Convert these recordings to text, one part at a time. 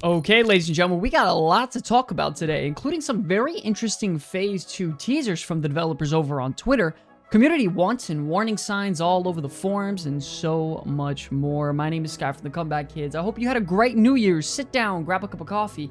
Okay, ladies and gentlemen, we got a lot to talk about today, including some very interesting Phase 2 teasers from the developers over on Twitter, community wants and warning signs all over the forums, and so much more. My name is Sky from the Comeback Kids. I hope you had a great New Year's. Sit down, grab a cup of coffee.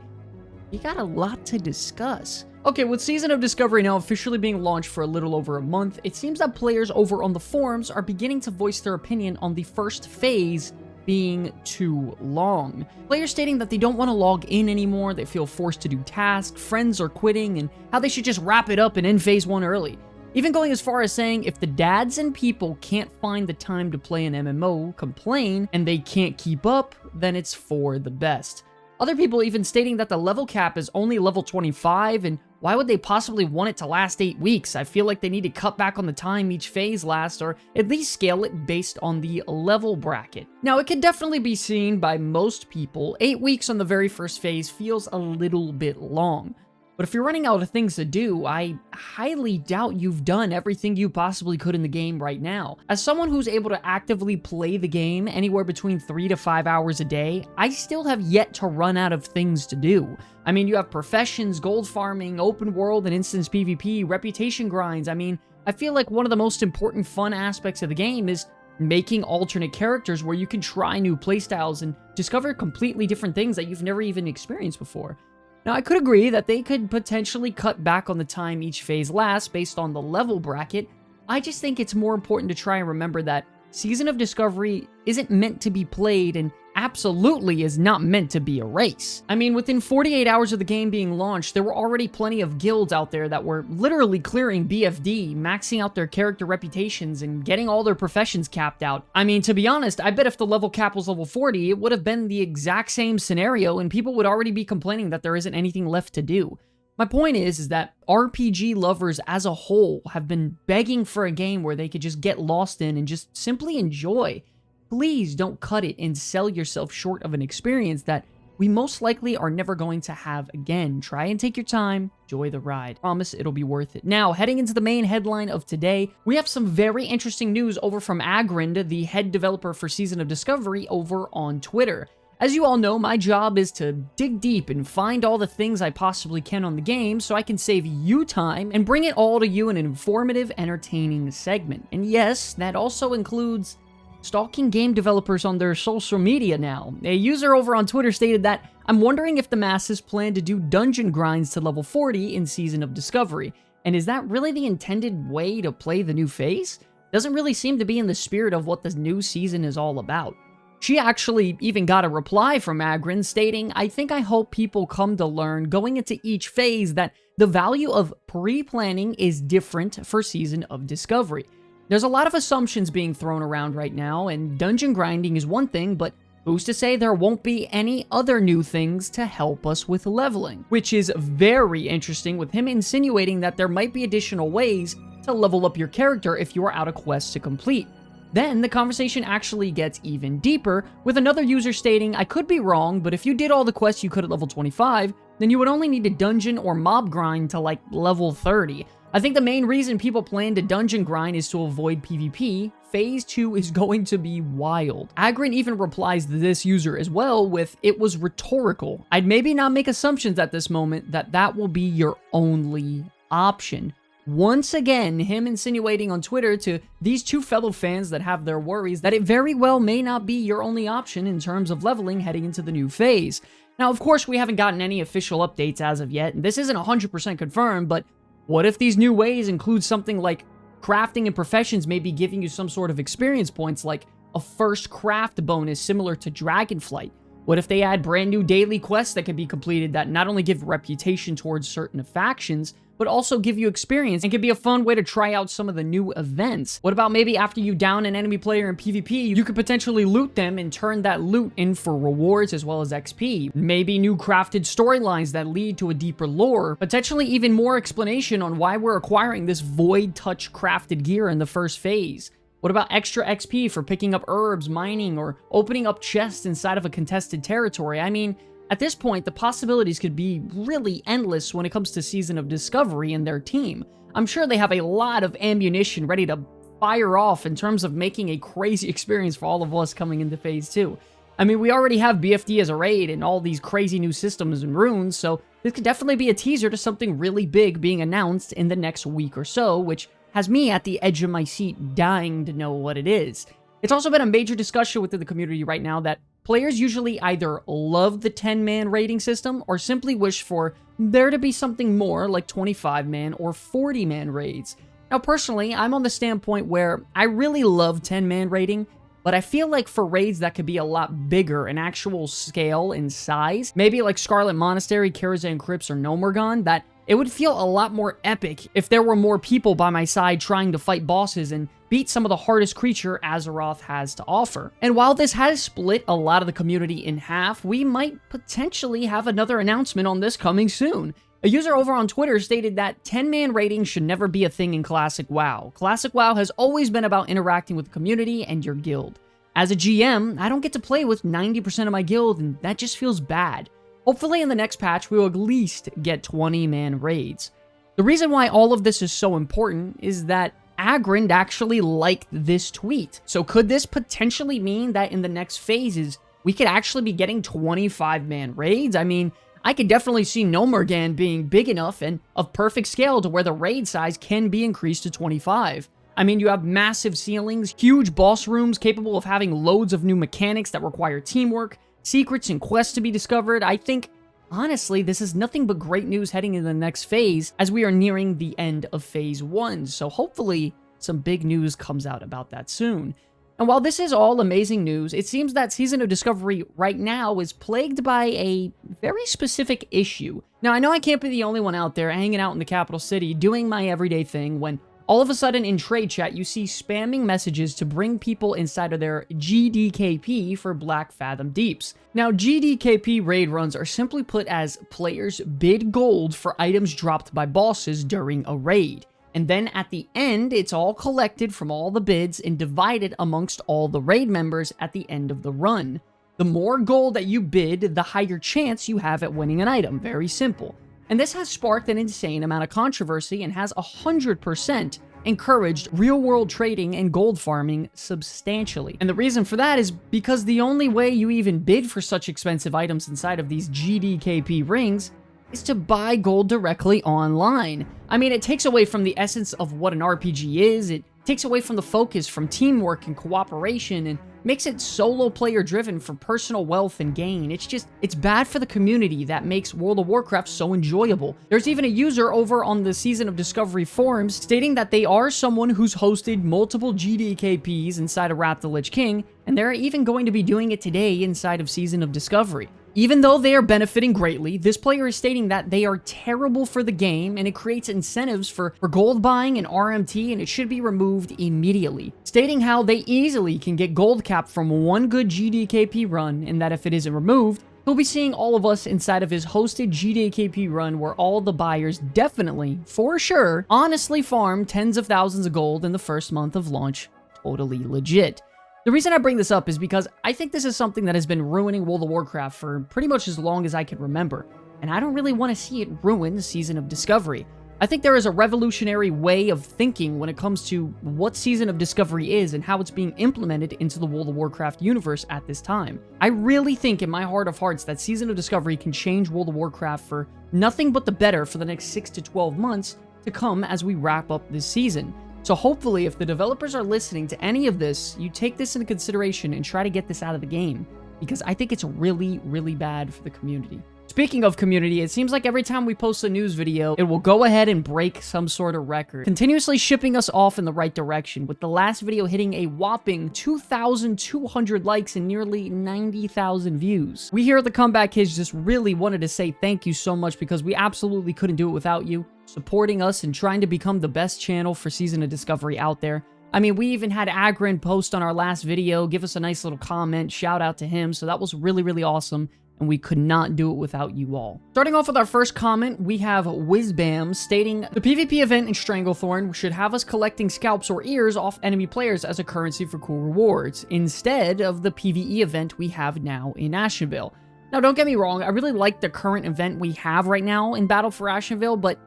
We got a lot to discuss. Okay, with Season of Discovery now officially being launched for a little over a month, it seems that players over on the forums are beginning to voice their opinion on the first phase being too long. Players stating that they don't want to log in anymore, they feel forced to do tasks, friends are quitting, and how they should just wrap it up and end Phase 1 early. Even going as far as saying if the dads and people can't find the time to play an MMO, complain, and they can't keep up, then it's for the best. Other people even stating that the level cap is only level 25, and why would they possibly want it to last 8 weeks? I feel like they need to cut back on the time each phase lasts, or at least scale it based on the level bracket. Now, it can definitely be seen by most people, 8 weeks on the very first phase feels a little bit long. But if you're running out of things to do, I highly doubt you've done everything you possibly could in the game right now. As someone who's able to actively play the game anywhere between 3 to 5 hours a day, I still have yet to run out of things to do. I mean, you have professions, gold farming, open world and instance PvP, reputation grinds. I mean, I feel like one of the most important fun aspects of the game is making alternate characters where you can try new playstyles and discover completely different things that you've never even experienced before. Now, I could agree that they could potentially cut back on the time each phase lasts based on the level bracket. I just think it's more important to try and remember that Season of Discovery isn't meant to be played and absolutely is not meant to be a race. I mean, within 48 hours of the game being launched, there were already plenty of guilds out there that were literally clearing BFD, maxing out their character reputations, and getting all their professions capped out. I mean, to be honest, I bet if the level cap was level 40, it would have been the exact same scenario, and people would already be complaining that there isn't anything left to do. My point is that RPG lovers as a whole have been begging for a game where they could just get lost in and just simply enjoy. Please don't cut it and sell yourself short of an experience that we most likely are never going to have again. Try and take your time, enjoy the ride. Promise it'll be worth it. Now, heading into the main headline of today, we have some very interesting news over from Agrind, the head developer for Season of Discovery, over on Twitter. As you all know, my job is to dig deep and find all the things I possibly can on the game so I can save you time and bring it all to you in an informative, entertaining segment. And yes, that also includes stalking game developers on their social media now. A user over on Twitter stated that, "I'm wondering if the masses plan to do dungeon grinds to level 40 in Season of Discovery. And is that really the intended way to play the new phase? Doesn't really seem to be in the spirit of what the new season is all about." She actually even got a reply from Agrind stating, "I hope people come to learn going into each phase that the value of pre-planning is different for Season of Discovery. There's a lot of assumptions being thrown around right now, and dungeon grinding is one thing, but who's to say there won't be any other new things to help us with leveling?" Which is very interesting, with him insinuating that there might be additional ways to level up your character if you are out of quests to complete. Then the conversation actually gets even deeper, with another user stating, "I could be wrong, but if you did all the quests you could at level 25, then you would only need to dungeon or mob grind to like level 30. I think the main reason people plan to dungeon grind is to avoid PvP. Phase 2 is going to be wild." Agrind even replies to this user as well with, "It was rhetorical. I'd maybe not make assumptions at this moment that will be your only option." Once again, him insinuating on Twitter to these two fellow fans that have their worries that it very well may not be your only option in terms of leveling heading into the new phase. Now, of course, we haven't gotten any official updates as of yet, and this isn't 100% confirmed, but what if these new ways include something like crafting and professions maybe giving you some sort of experience points, like a first craft bonus similar to Dragonflight? What if they add brand new daily quests that can be completed that not only give reputation towards certain factions, but also give you experience and can be a fun way to try out some of the new events? What about maybe after you down an enemy player in PvP, you could potentially loot them and turn that loot in for rewards as well as XP? Maybe new crafted storylines that lead to a deeper lore, potentially even more explanation on why we're acquiring this Void Touch crafted gear in the first phase. What about extra XP for picking up herbs, mining, or opening up chests inside of a contested territory? I mean, at this point, the possibilities could be really endless when it comes to Season of Discovery and their team. I'm sure they have a lot of ammunition ready to fire off in terms of making a crazy experience for all of us coming into Phase 2. I mean, we already have BFD as a raid and all these crazy new systems and runes, so this could definitely be a teaser to something really big being announced in the next week or so, which has me at the edge of my seat dying to know what it is. It's also been a major discussion within the community right now that players usually either love the 10-man raiding system or simply wish for there to be something more like 25-man or 40-man raids. Now, personally, I'm on the standpoint where I really love 10-man raiding, but I feel like for raids that could be a lot bigger in actual scale and size, maybe like Scarlet Monastery, Karazhan Crypts, or Nomergon, that it would feel a lot more epic if there were more people by my side trying to fight bosses and beat some of the hardest creature Azeroth has to offer. And while this has split a lot of the community in half, we might potentially have another announcement on this coming soon. A user over on Twitter stated that 10-man raiding should never be a thing in Classic WoW. Classic WoW has always been about interacting with the community and your guild. As a GM, I don't get to play with 90% of my guild, and that just feels bad. Hopefully in the next patch, we will at least get 20-man raids. The reason why all of this is so important is that Agrind actually liked this tweet. So could this potentially mean that in the next phases, we could actually be getting 25-man raids? I mean, I could definitely see Nomergan being big enough and of perfect scale to where the raid size can be increased to 25. I mean, you have massive ceilings, huge boss rooms capable of having loads of new mechanics that require teamwork, secrets and quests to be discovered. I think, honestly, this is nothing but great news heading into the next phase as we are nearing the end of Phase 1. So hopefully some big news comes out about that soon. And while this is all amazing news, it seems that Season of Discovery right now is plagued by a very specific issue. Now, I know I can't be the only one out there hanging out in the capital city doing my everyday thing when all of a sudden in trade chat you see spamming messages to bring people inside of their GDKP for Black Fathom Deeps. Now, GDKP raid runs are simply put as players bid gold for items dropped by bosses during a raid. And then at the end, it's all collected from all the bids and divided amongst all the raid members at the end of the run. The more gold that you bid, the higher chance you have at winning an item. Very simple. And this has sparked an insane amount of controversy and has 100% encouraged real-world trading and gold farming substantially. And the reason for that is because the only way you even bid for such expensive items inside of these GDKP rings is to buy gold directly online. I mean, it takes away from the essence of what an RPG is, it takes away from the focus from teamwork and cooperation, and makes it solo player driven for personal wealth and gain. It's bad for the community that makes World of Warcraft so enjoyable. There's even a user over on the Season of Discovery forums stating that they are someone who's hosted multiple GDKPs inside of Wrath of the Lich King, and they're even going to be doing it today inside of Season of Discovery. Even though they are benefiting greatly, this player is stating that they are terrible for the game and it creates incentives for gold buying and RMT, and it should be removed immediately. Stating how they easily can get gold cap from one good GDKP run, and that if it isn't removed, he'll be seeing all of us inside of his hosted GDKP run where all the buyers definitely, for sure, honestly farm tens of thousands of gold in the first month of launch. Totally legit. The reason I bring this up is because I think this is something that has been ruining World of Warcraft for pretty much as long as I can remember, and I don't really want to see it ruin the Season of Discovery. I think there is a revolutionary way of thinking when it comes to what Season of Discovery is and how it's being implemented into the World of Warcraft universe at this time. I really think in my heart of hearts that Season of Discovery can change World of Warcraft for nothing but the better for the next 6 to 12 months to come as we wrap up this season. So hopefully, if the developers are listening to any of this, you take this into consideration and try to get this out of the game, because I think it's really, really bad for the community. Speaking of community, it seems like every time we post a news video, it will go ahead and break some sort of record, continuously shipping us off in the right direction, with the last video hitting a whopping 2,200 likes and nearly 90,000 views. We here at the Comeback Kids just really wanted to say thank you so much, because we absolutely couldn't do it without you, supporting us and trying to become the best channel for Season of Discovery out there. I mean, we even had Agrin post on our last video, give us a nice little comment, shout out to him, so that was really, really awesome, and we could not do it without you all. Starting off with our first comment, we have Whizbam stating, the PvP event in Stranglethorn should have us collecting scalps or ears off enemy players as a currency for cool rewards, instead of the PvE event we have now in Ashenvale. Now, don't get me wrong, I really like the current event we have right now in Battle for Ashenvale, but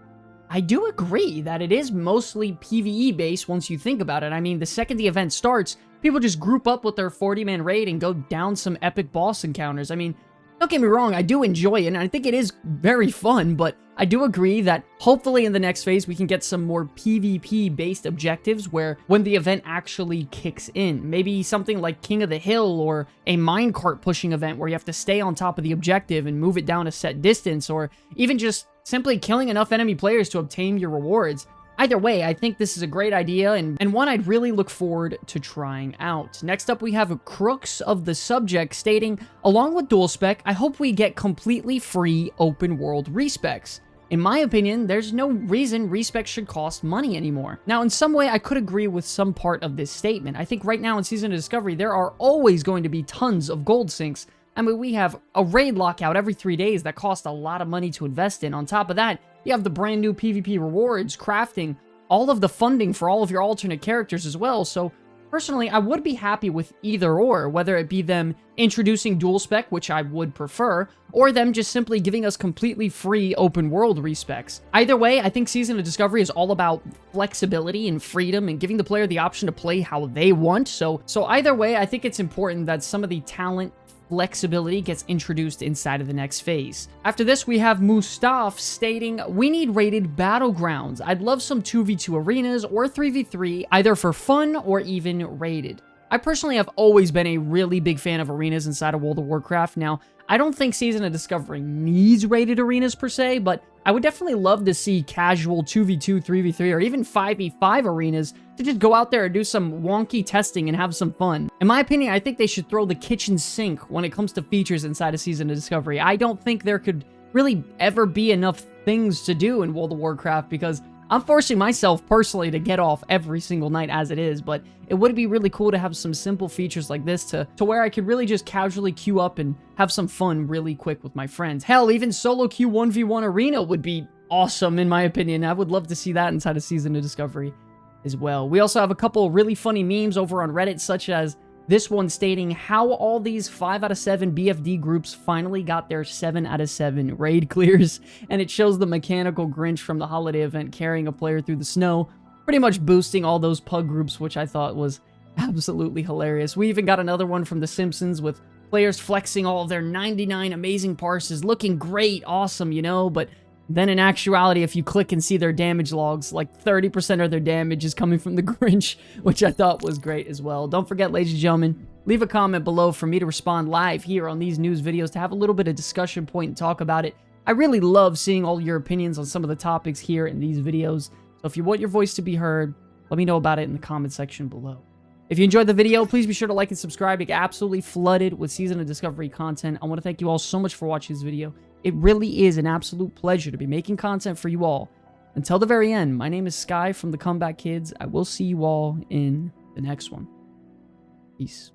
I do agree that it is mostly PvE based once you think about it. I mean, the second the event starts, people just group up with their 40-man raid and go down some epic boss encounters. I mean, don't get me wrong, I do enjoy it, and I think it is very fun, but I do agree that hopefully in the next phase we can get some more PvP-based objectives where when the event actually kicks in. Maybe something like King of the Hill or a minecart pushing event where you have to stay on top of the objective and move it down a set distance, or even just simply killing enough enemy players to obtain your rewards. Either way, I think this is a great idea and one I'd really look forward to trying out. Next up, we have Crooks of the Subject stating, along with dual spec, I hope we get completely free open world respecs. In my opinion, there's no reason respecs should cost money anymore. Now, in some way, I could agree with some part of this statement. I think right now in Season of Discovery, there are always going to be tons of gold sinks. I mean, we have a raid lockout every 3 days that cost a lot of money to invest in. On top of that, you have the brand new PvP rewards, crafting, all of the funding for all of your alternate characters as well. So personally, I would be happy with either or, whether it be them introducing dual spec, which I would prefer, or them just simply giving us completely free open world respecs. Either way, I think Season of Discovery is all about flexibility and freedom and giving the player the option to play how they want. So either way, I think it's important that some of the talent flexibility gets introduced inside of the next phase. After this, we have Mustaf stating, we need rated battlegrounds. I'd love some 2v2 arenas or 3v3, either for fun or even rated. I personally have always been a really big fan of arenas inside of World of Warcraft. Now, I don't think Season of Discovery needs rated arenas per se, but I would definitely love to see casual 2v2, 3v3, or even 5v5 arenas to just go out there and do some wonky testing and have some fun. In my opinion, I think they should throw the kitchen sink when it comes to features inside of Season of Discovery. I don't think there could really ever be enough things to do in World of Warcraft because I'm forcing myself personally to get off every single night as it is, but it would be really cool to have some simple features like this to where I could really just casually queue up and have some fun really quick with my friends. Hell, even solo queue 1v1 arena would be awesome in my opinion. I would love to see that inside of Season of Discovery as well. We also have a couple really funny memes over on Reddit, such as this one stating how all these 5 out of 7 BFD groups finally got their 7 out of 7 raid clears, and it shows the mechanical Grinch from the holiday event carrying a player through the snow, pretty much boosting all those pug groups, which I thought was absolutely hilarious. We even got another one from The Simpsons with players flexing all of their 99 amazing parses, looking great, awesome, you know, but then in actuality, if you click and see their damage logs, like 30% of their damage is coming from the Grinch, which I thought was great as well. Don't forget, ladies and gentlemen, leave a comment below for me to respond live here on these news videos to have a little bit of discussion point and talk about it. I really love seeing all your opinions on some of the topics here in these videos. So if you want your voice to be heard, let me know about it in the comment section below. If you enjoyed the video, please be sure to like and subscribe. You get absolutely flooded with Season of Discovery content. I want to thank you all so much for watching this video. It really is an absolute pleasure to be making content for you all. Until the very end, my name is Sky from the Comeback Kids. I will see you all in the next one. Peace.